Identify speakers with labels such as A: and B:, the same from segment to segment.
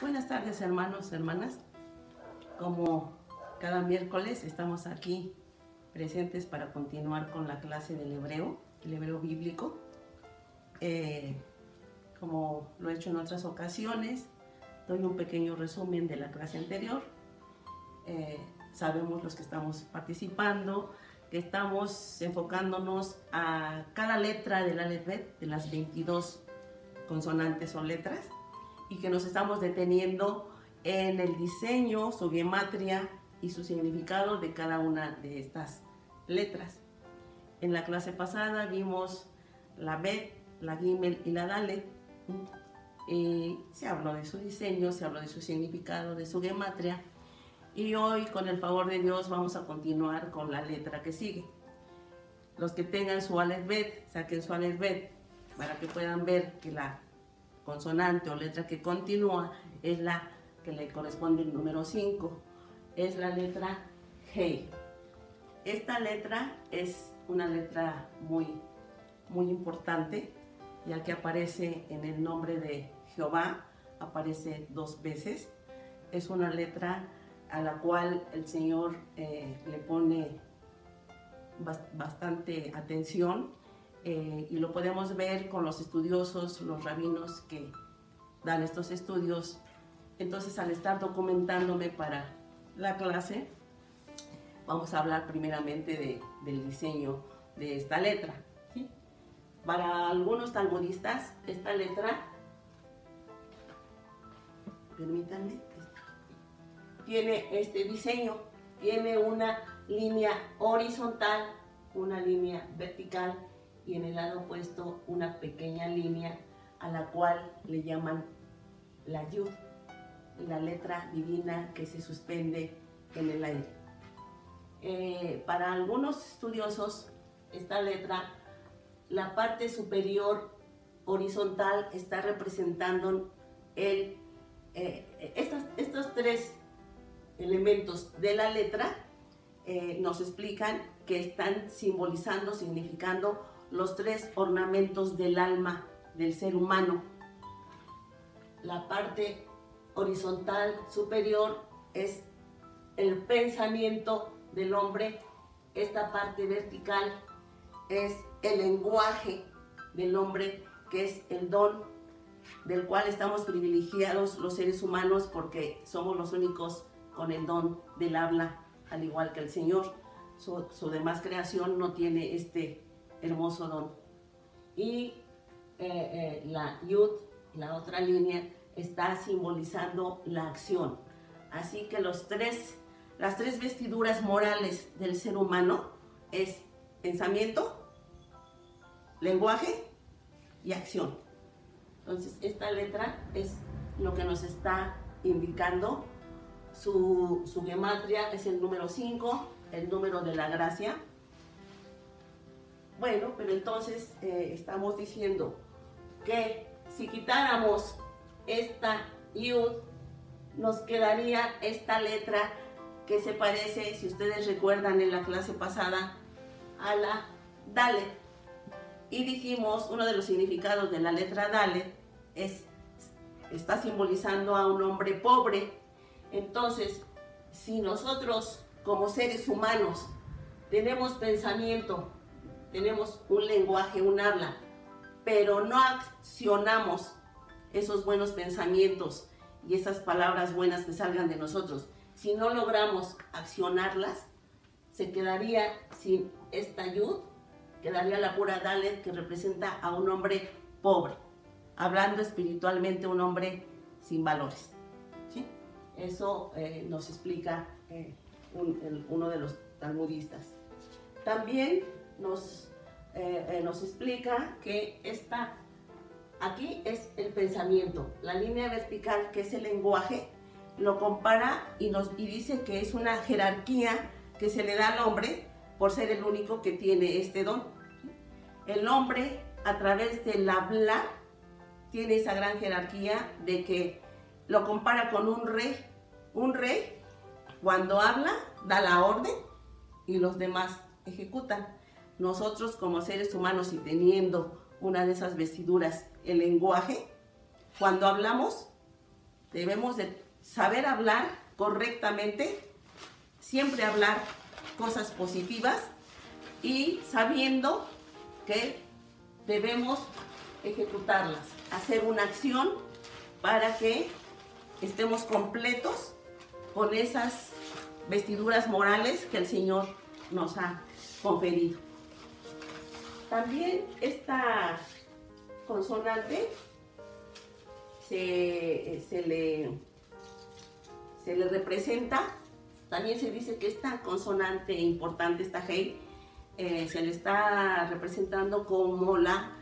A: Buenas tardes, hermanos, hermanas. Como cada miércoles estamos aquí presentes para continuar con la clase del hebreo, el hebreo bíblico. Como lo he hecho en otras ocasiones, doy un pequeño resumen de la clase anterior. Sabemos los que estamos participando que estamos enfocándonos a cada letra del Aleph Bet, de las 22 consonantes o letras, y que nos estamos deteniendo en el diseño, su gematria y su significado de cada una de estas letras. En la clase pasada vimos la Bet, la Gimel y la Dalet. Se habló de su diseño, se habló de su significado, de su gematria. Y hoy, con el favor de Dios, vamos a continuar con la letra que sigue. Los que tengan su Aleph Bet, saquen su Aleph Bet para que puedan ver que la consonante o letra que continúa es la que le corresponde el número 5. Es la letra Hei. Esta letra es una letra muy importante, ya que aparece en el nombre de Jehová, aparece 2 veces. Es una letra a la cual el Señor le pone bastante atención, y lo podemos ver con los estudiosos, los rabinos que dan estos estudios. Entonces, al estar documentándome para la clase, vamos a hablar primeramente del diseño de esta letra, ¿sí? Para algunos talmudistas, esta letra, permítanme, tiene este diseño, tiene una línea horizontal, una línea vertical y en el lado opuesto una pequeña línea a la cual le llaman la Yud, la letra divina que se suspende en el aire. Para algunos estudiosos, esta letra, la parte superior horizontal está representando estos 3 elementos de la letra. Nos explican que están simbolizando, significando los 3 ornamentos del alma del ser humano. La parte horizontal superior es el pensamiento del hombre. Esta parte vertical es el lenguaje del hombre, que es el don del cual estamos privilegiados los seres humanos, porque somos los únicos con el don del habla, al igual que el Señor. Su demás creación no tiene este hermoso don. Y la Yud, la otra línea, está simbolizando la acción. Así que las tres vestiduras morales del ser humano es pensamiento, lenguaje y acción. Entonces, esta letra es lo que nos está indicando. Su gematria es el número 5, el número de la gracia. Bueno, pero entonces estamos diciendo que si quitáramos esta Yud, nos quedaría esta letra que se parece, si ustedes recuerdan en la clase pasada, a la Dalet. Y dijimos, uno de los significados de la letra Dalet está simbolizando a un hombre pobre. Entonces, si nosotros como seres humanos tenemos pensamiento, tenemos un lenguaje, un habla, pero no accionamos esos buenos pensamientos y esas palabras buenas que salgan de nosotros, si no logramos accionarlas, se quedaría sin esta Yud, quedaría la pura Dalet, que representa a un hombre pobre, hablando espiritualmente, un hombre sin valores, ¿sí? Eso nos explica uno de los talmudistas. También nos explica que aquí es el pensamiento, la línea vertical, que es el lenguaje, lo compara y dice que es una jerarquía que se le da al hombre por ser el único que tiene este don. El hombre, a través del hablar, tiene esa gran jerarquía de que lo compara con un rey. Un rey, cuando habla, da la orden y los demás ejecutan. Nosotros, como seres humanos y teniendo una de esas vestiduras, el lenguaje, cuando hablamos, debemos de saber hablar correctamente, siempre hablar cosas positivas y sabiendo que debemos ejecutarlas, hacer una acción para que estemos completos con esas vestiduras morales que el Señor nos ha conferido. También esta consonante se le representa, también se dice que esta consonante importante, esta Hey, se le está representando como la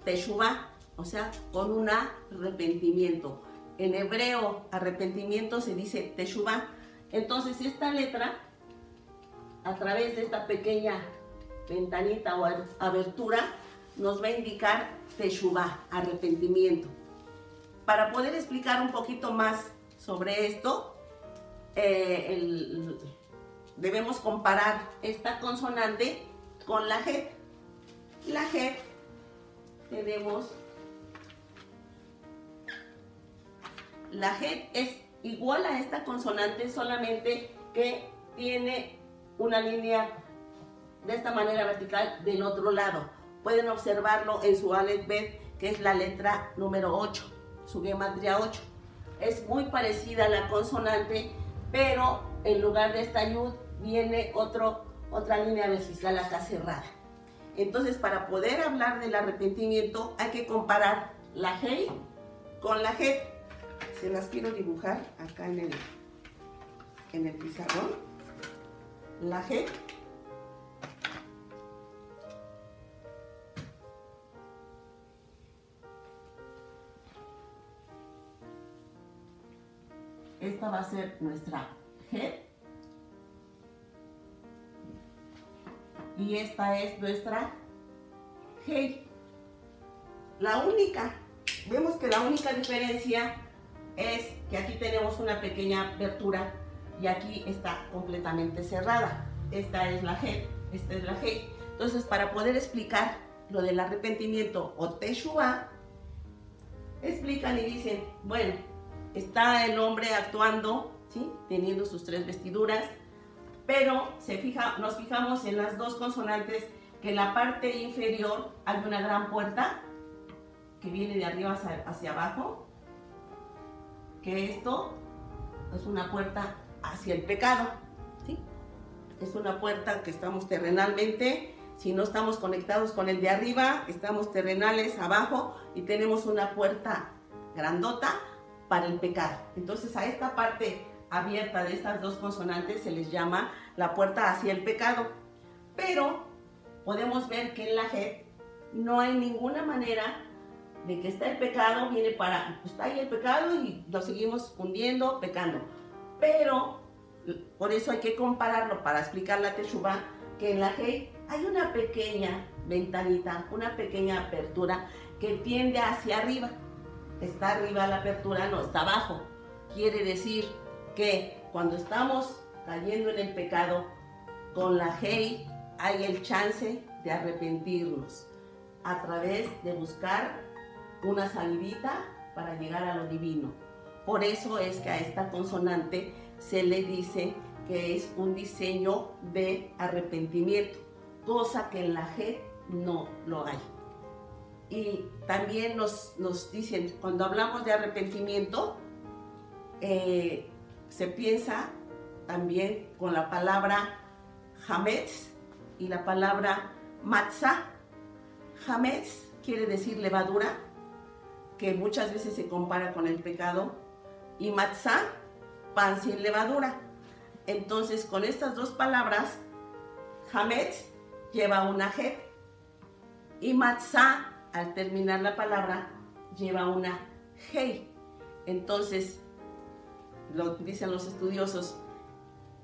A: Teshuvah, o sea, con un arrepentimiento. En hebreo, arrepentimiento se dice Teshuvah. Entonces, esta letra, a través de esta pequeña ventanita o abertura, nos va a indicar Teshuvah, arrepentimiento. Para poder explicar un poquito más sobre esto, debemos comparar esta consonante con la Het. La Het tenemos, la Het es igual a esta consonante, solamente que tiene una línea de esta manera vertical del otro lado. Pueden observarlo en su Aleph Bet, que es la letra número 8, su gematría 8. Es muy parecida a la consonante, pero en lugar de esta Yud viene otra línea vertical acá cerrada. Entonces, para poder hablar del arrepentimiento, hay que comparar la Hey con la Het. Se las quiero dibujar acá en el pizarrón. La Het esta va a ser nuestra Het y esta es nuestra Hey. Vemos que la única diferencia es que aquí tenemos una pequeña abertura y aquí está completamente cerrada. Esta es la Het, esta es la Hey. Entonces, para poder explicar lo del arrepentimiento o Teshuvah, explican y dicen, bueno, está el hombre actuando, ¿sí?, teniendo sus 3 vestiduras, pero nos fijamos en las 2 consonantes, que en la parte inferior hay una gran puerta que viene de arriba hacia abajo, que esto es una puerta hacia el pecado, ¿sí? Es una puerta que estamos terrenalmente, si no estamos conectados con el de arriba, estamos terrenales abajo y tenemos una puerta grandota para el pecado. Entonces, a esta parte abierta de estas 2 consonantes se les llama la puerta hacia el pecado. Pero podemos ver que en la Het no hay ninguna manera de que está el pecado, está ahí el pecado y lo seguimos hundiendo, pecando. Pero por eso hay que compararlo para explicar la Teshuvah, que en la Hey hay una pequeña ventanita, una pequeña apertura que tiende hacia arriba. Está arriba la apertura, no está abajo. Quiere decir que cuando estamos cayendo en el pecado, con la Hey hay el chance de arrepentirnos a través de buscar una salidita para llegar a lo divino. Por eso es que a esta consonante se le dice que es un diseño de arrepentimiento, cosa que en la Het no lo hay. Y también nos dicen, cuando hablamos de arrepentimiento, se piensa también con la palabra Hametz y la palabra Matzah. Hametz quiere decir levadura, que muchas veces se compara con el pecado, y Matzah, pan sin levadura. Entonces, con estas 2 palabras, Hametz lleva una Het y Matzah, al terminar la palabra, lleva una Hey. Entonces, lo dicen los estudiosos,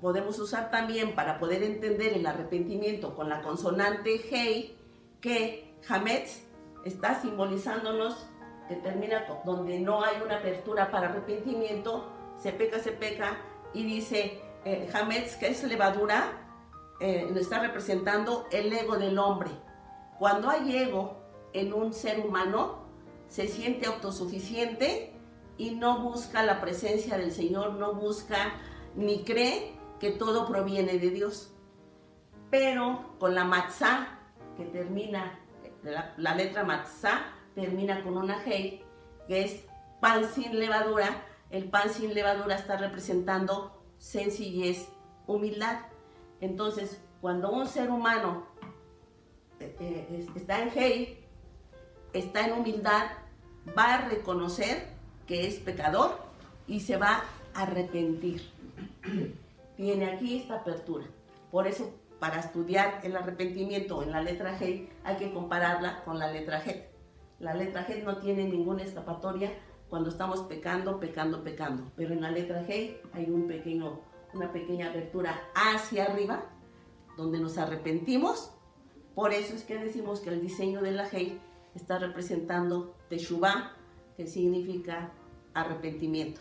A: podemos usar también para poder entender el arrepentimiento con la consonante Hey, que Hametz está simbolizándonos que termina donde no hay una apertura para arrepentimiento, se peca, y dice Hametz, que es levadura, nos está representando el ego del hombre. Cuando hay ego en un ser humano, se siente autosuficiente y no busca la presencia del Señor, no busca ni cree que todo proviene de Dios. Pero con la matzá, que termina, la letra matzá termina con una hey, que es pan sin levadura. El pan sin levadura está representando sencillez, humildad. Entonces, cuando un ser humano está en hey, está en humildad, va a reconocer que es pecador y se va a arrepentir. Tiene aquí esta apertura. Por eso, para estudiar el arrepentimiento en la letra G, hay que compararla con la letra G. La letra G no tiene ninguna escapatoria cuando estamos pecando. Pero en la letra G hay una pequeña abertura hacia arriba, donde nos arrepentimos. Por eso es que decimos que el diseño de la G está representando Teshuvah, que significa arrepentimiento.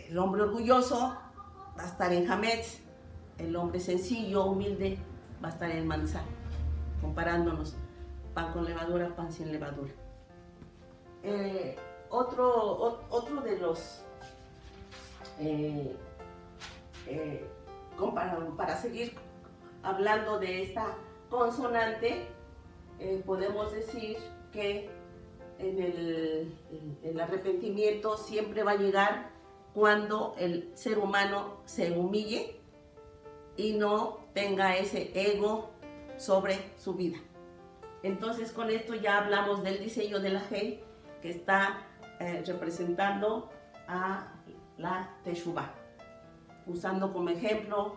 A: El hombre orgulloso va a estar en Hametz, el hombre sencillo, humilde, va a estar en Matzá, comparándonos pan con levadura, pan sin levadura. Otro de los, para seguir hablando de esta consonante, podemos decir que el arrepentimiento siempre va a llegar cuando el ser humano se humille y no tenga ese ego sobre su vida. Entonces, con esto ya hablamos del diseño de la G, que está representando a la Teshuvah, usando como ejemplo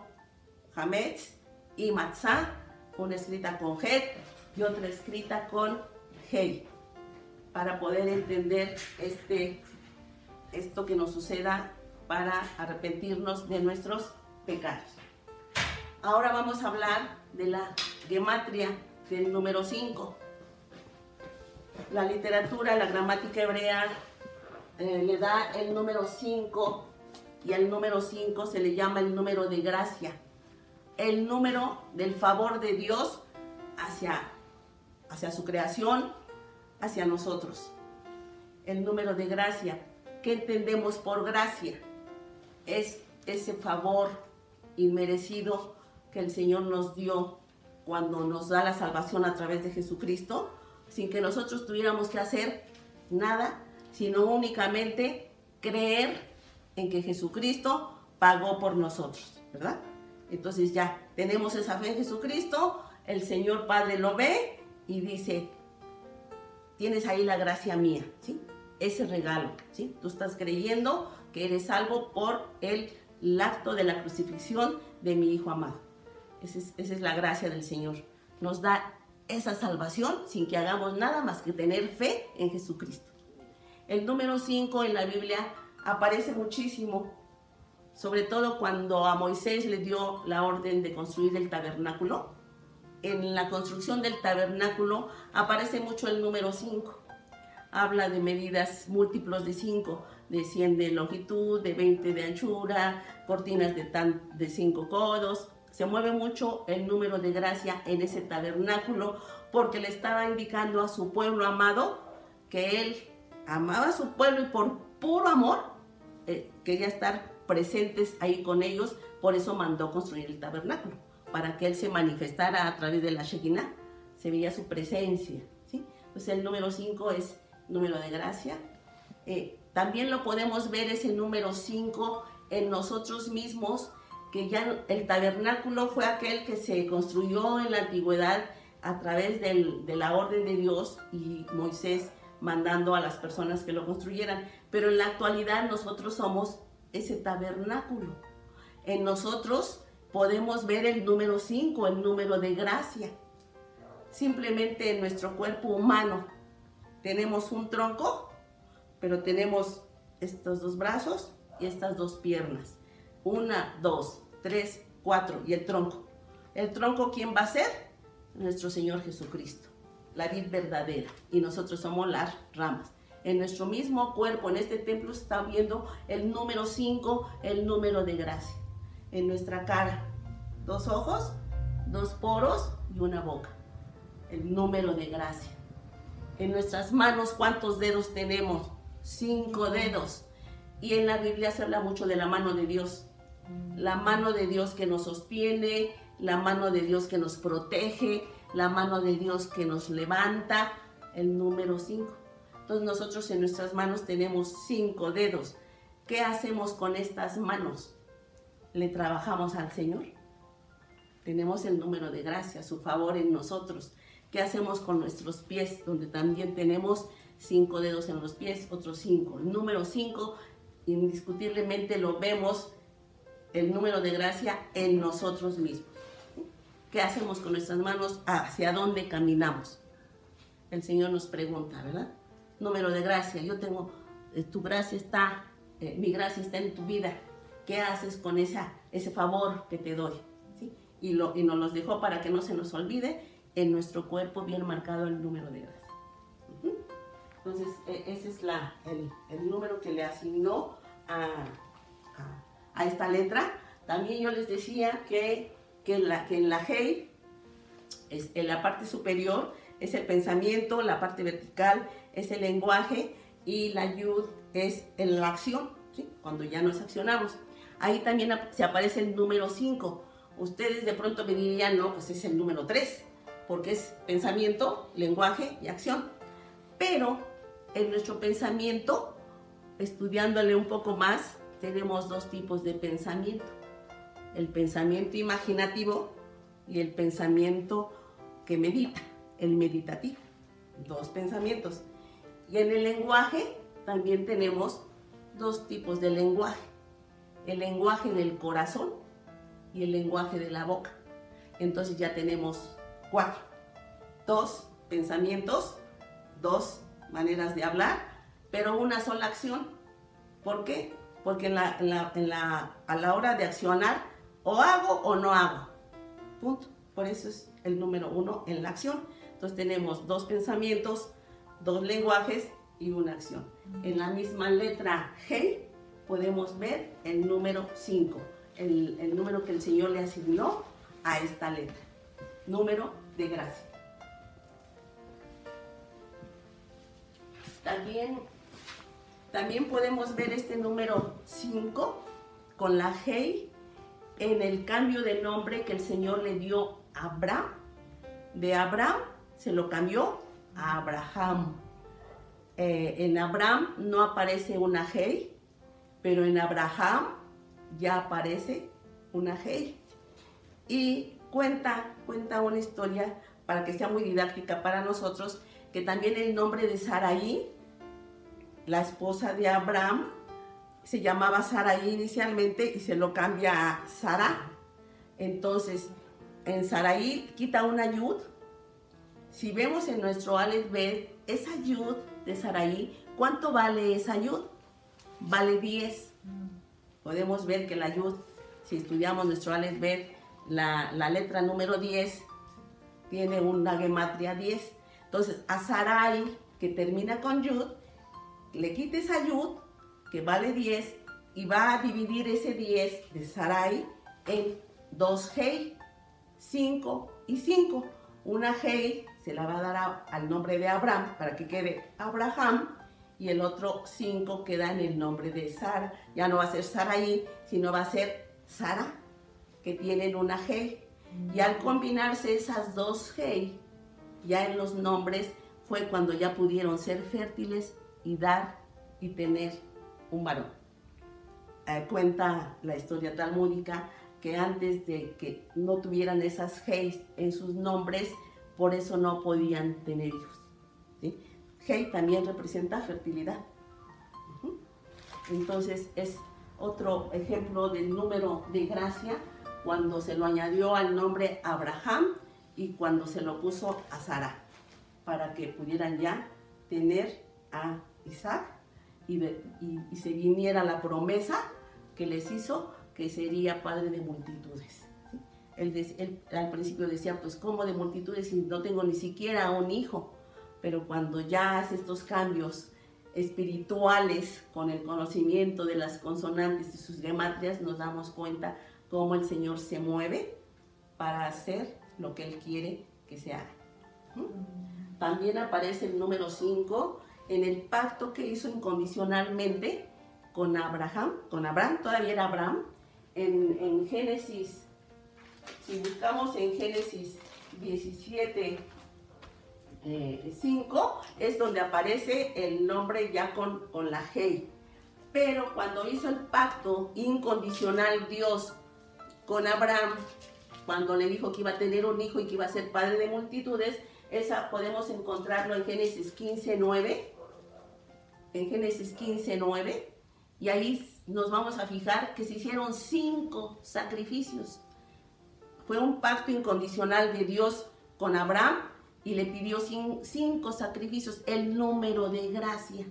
A: Hametz y Matzá, una escrita con Het y otra escrita con Hei, para poder entender esto que nos suceda para arrepentirnos de nuestros pecados. Ahora vamos a hablar de la gematria del número 5. La literatura, la gramática hebrea le da el número 5, y al número 5 se le llama el número de gracia, el número del favor de Dios hacia su creación, hacia nosotros. El número de gracia. ¿Qué entendemos por gracia? Es ese favor inmerecido que el Señor nos dio cuando nos da la salvación a través de Jesucristo, sin que nosotros tuviéramos que hacer nada, sino únicamente creer en que Jesucristo pagó por nosotros, ¿verdad? Entonces ya tenemos esa fe en Jesucristo, el Señor Padre lo ve y dice, tienes ahí la gracia mía, ¿sí? Ese regalo, ¿sí? Tú estás creyendo que eres salvo por el acto de la crucifixión de mi Hijo amado. Esa es la gracia del Señor. Nos da esa salvación sin que hagamos nada más que tener fe en Jesucristo. El número 5 en la Biblia aparece muchísimo, sobre todo cuando a Moisés le dio la orden de construir el tabernáculo. En la construcción del tabernáculo aparece mucho el número 5. Habla de medidas múltiplos de 5, de 100 de longitud, de 20 de anchura, cortinas de 5 codos. Se mueve mucho el número de gracia en ese tabernáculo porque le estaba indicando a su pueblo amado que él amaba a su pueblo y por puro amor quería estar presentes ahí con ellos. Por eso mandó construir el tabernáculo, para que él se manifestara a través de la Shekinah, se veía su presencia, ¿sí? Pues el número 5 es número de gracia. También lo podemos ver ese número 5 en nosotros mismos, que ya el tabernáculo fue aquel que se construyó en la antigüedad a través de la orden de Dios y Moisés mandando a las personas que lo construyeran. Pero en la actualidad nosotros somos ese tabernáculo. En nosotros podemos ver el número 5, el número de gracia. Simplemente en nuestro cuerpo humano tenemos un tronco, pero tenemos estos 2 brazos y estas 2 piernas. 1, 2, 3, 4 y el tronco. ¿El tronco quién va a ser? Nuestro Señor Jesucristo, la vid verdadera, y nosotros somos las ramas. En nuestro mismo cuerpo, en este templo, se está viendo el número 5, el número de gracia. En nuestra cara, 2 ojos, 2 poros y una boca, el número de gracia. En nuestras manos, ¿cuántos dedos tenemos? 5 dedos. Y en la Biblia se habla mucho de la mano de Dios. La mano de Dios que nos sostiene, la mano de Dios que nos protege, la mano de Dios que nos levanta, el número 5. Entonces nosotros en nuestras manos tenemos 5 dedos. ¿Qué hacemos con estas manos? ¿Le trabajamos al Señor? Tenemos el número de gracia, su favor en nosotros. ¿Qué hacemos con nuestros pies? Donde también tenemos 5 dedos en los pies, otros 5. El número 5, indiscutiblemente lo vemos, el número de gracia en nosotros mismos. ¿Qué hacemos con nuestras manos? ¿Hacia dónde caminamos? El Señor nos pregunta, ¿verdad? Número de gracia, yo tengo, tu gracia está, mi gracia está en tu vida. ¿Qué haces con ese favor que te doy? ¿Sí? Y nos los dejó para que no se nos olvide, en nuestro cuerpo bien marcado el número de gracia. Entonces, ese es el número que le asignó a esta letra. También yo les decía que en la Hei, en la parte superior, es el pensamiento, la parte vertical es el lenguaje y la Yud es en la acción, ¿sí? Cuando ya nos accionamos. Ahí también se aparece el número 5. Ustedes de pronto me dirían, no, pues es el número 3, porque es pensamiento, lenguaje y acción. Pero en nuestro pensamiento, estudiándole un poco más, tenemos 2 tipos de pensamiento. El pensamiento imaginativo y el pensamiento que medita, el meditativo. 2 pensamientos. Y en el lenguaje también tenemos 2 tipos de lenguaje. El lenguaje del corazón y el lenguaje de la boca. Entonces ya tenemos 4. 2 pensamientos, 2 maneras de hablar, pero una sola acción. ¿Por qué? Porque a la hora de accionar, o hago o no hago. Punto. Por eso es el número 1 en la acción. Entonces tenemos 2 pensamientos, 2 lenguajes y una acción. En la misma letra Hei podemos ver el número 5, el número que el Señor le asignó a esta letra. Número de gracia. También podemos ver este número 5 con la Hei en el cambio de nombre que el Señor le dio a Abraham. De Abraham se lo cambió a Abraham. En Abraham no aparece una Hei, pero en Abraham ya aparece una Hei. Y cuenta una historia para que sea muy didáctica para nosotros, que también el nombre de Sarai, la esposa de Abraham, se llamaba Sarai inicialmente y se lo cambia a Sara. Entonces, en Sarai quita una Yud. Si vemos en nuestro Aleph Bet, esa Yud de Sarai, ¿cuánto vale esa Yud? Vale 10. Podemos ver que la Yud, si estudiamos nuestro Aleph Bet, la letra número 10 tiene una gematria 10. Entonces, a Sarai, que termina con Yud, le quita esa Yud, que vale 10, y va a dividir ese 10 de Sarai en 2 Hei, 5 y 5. Una Hei se la va a dar al nombre de Abraham para que quede Abraham, y el otro 5 queda en el nombre de Sara. Ya no va a ser Sarai, sino va a ser Sara, que tienen una Hei. Y al combinarse esas 2 Hei, ya en los nombres fue cuando ya pudieron ser fértiles y dar y tener un varón. Cuenta la historia talmúdica que antes de que no tuvieran esas Heis en sus nombres, por eso no podían tener hijos. ¿Sí? Hei también representa fertilidad. Entonces es otro ejemplo del número de gracia cuando se lo añadió al nombre Abraham y cuando se lo puso a Sara, para que pudieran ya tener a Isaac y se viniera la promesa que les hizo, que sería padre de multitudes. ¿Sí? Él al principio decía, pues ¿cómo de multitudes si no tengo ni siquiera un hijo? Pero cuando ya hace estos cambios espirituales con el conocimiento de las consonantes y sus gematrias, nos damos cuenta cómo el Señor se mueve para hacer lo que Él quiere que se haga. También aparece el número 5 en el pacto que hizo incondicionalmente con Abraham, todavía era Abraham, en Génesis, si buscamos en Génesis 17, 5, es donde aparece el nombre ya con la Hei. Pero cuando hizo el pacto incondicional Dios con Abraham, cuando le dijo que iba a tener un hijo y que iba a ser padre de multitudes, esa podemos encontrarlo en Génesis 15:9. En Génesis 15:9, y ahí nos vamos a fijar que se hicieron 5 sacrificios. Fue un pacto incondicional de Dios con Abraham y le pidió 5 sacrificios, el número de gracia.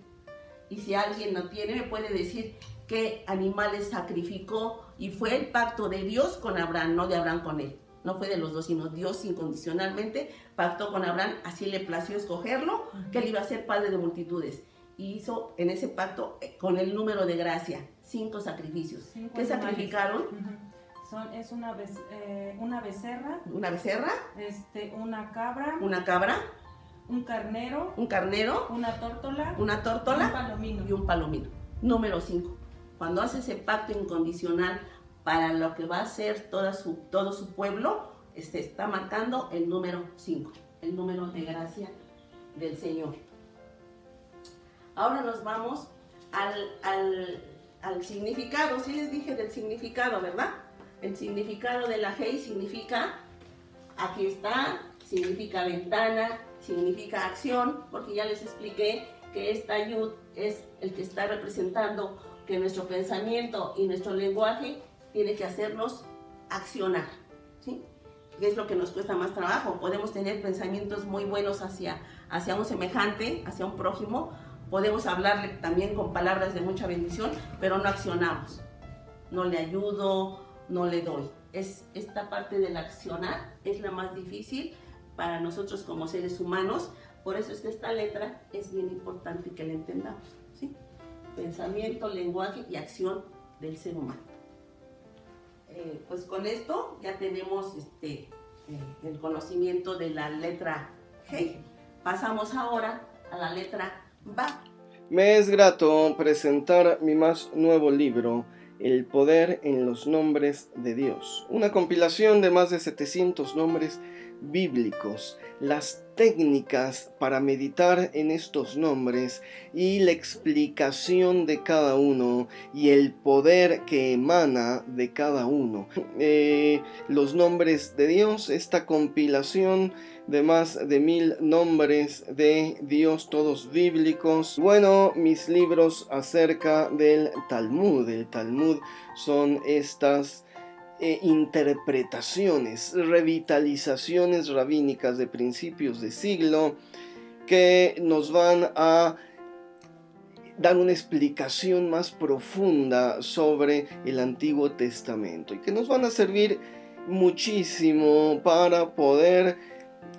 A: Y si alguien no tiene, me puede decir qué animales sacrificó. Y fue el pacto de Dios con Abraham, no de Abraham con él. No fue de los dos, sino Dios incondicionalmente pactó con Abraham, así le plació escogerlo, que él iba a ser padre de multitudes. Y hizo en ese pacto con el número de gracia 5 sacrificios. ¿Qué sacrificaron?
B: Es una becerra.
A: Una becerra.
B: Una cabra.
A: Una cabra.
B: Un carnero.
A: Un carnero.
B: Una tórtola.
A: Una tórtola.
B: Un palomino.
A: Y un palomino. Número 5. Cuando hace ese pacto incondicional para lo que va a ser todo su pueblo, está marcando el número 5, el número de gracia del Señor. Ahora nos vamos al significado. Sí les dije del significado, ¿verdad? El significado de la Hei significa, aquí está, significa ventana, significa acción, porque ya les expliqué que esta Yud es el que está representando que nuestro pensamiento y nuestro lenguaje tiene que hacernos accionar, ¿sí? Que es lo que nos cuesta más trabajo. Podemos tener pensamientos muy buenos hacia un semejante, hacia un prójimo, podemos hablarle también con palabras de mucha bendición, pero no accionamos. No le ayudo, no le doy. Esta parte del accionar es la más difícil para nosotros como seres humanos. Por eso es que esta letra es bien importante que la entendamos, ¿sí? Pensamiento, lenguaje y acción del ser humano. Pues con esto ya tenemos el conocimiento de la letra Hei. Pasamos ahora a la letra Ba.
C: Me es grato presentar mi más nuevo libro, El poder en los nombres de Dios, una compilación de más de 700 nombres bíblicos, las técnicas para meditar en estos nombres y la explicación de cada uno y el poder que emana de cada uno. Los nombres de Dios, esta compilación de más de 1000 nombres de Dios, todos bíblicos. Bueno, mis libros acerca del Talmud. El Talmud son estas interpretaciones, revitalizaciones rabínicas de principios de siglo que nos van a dar una explicación más profunda sobre el Antiguo Testamento y que nos van a servir muchísimo para poder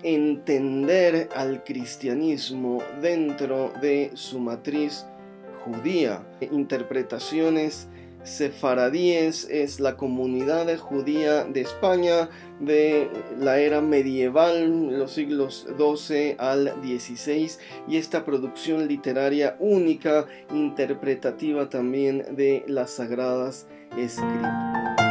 C: entender al cristianismo dentro de su matriz judía. Interpretaciones sefaradíes es la comunidad judía de España de la era medieval, los siglos XII al XVI, y esta producción literaria única, interpretativa también de las Sagradas Escrituras.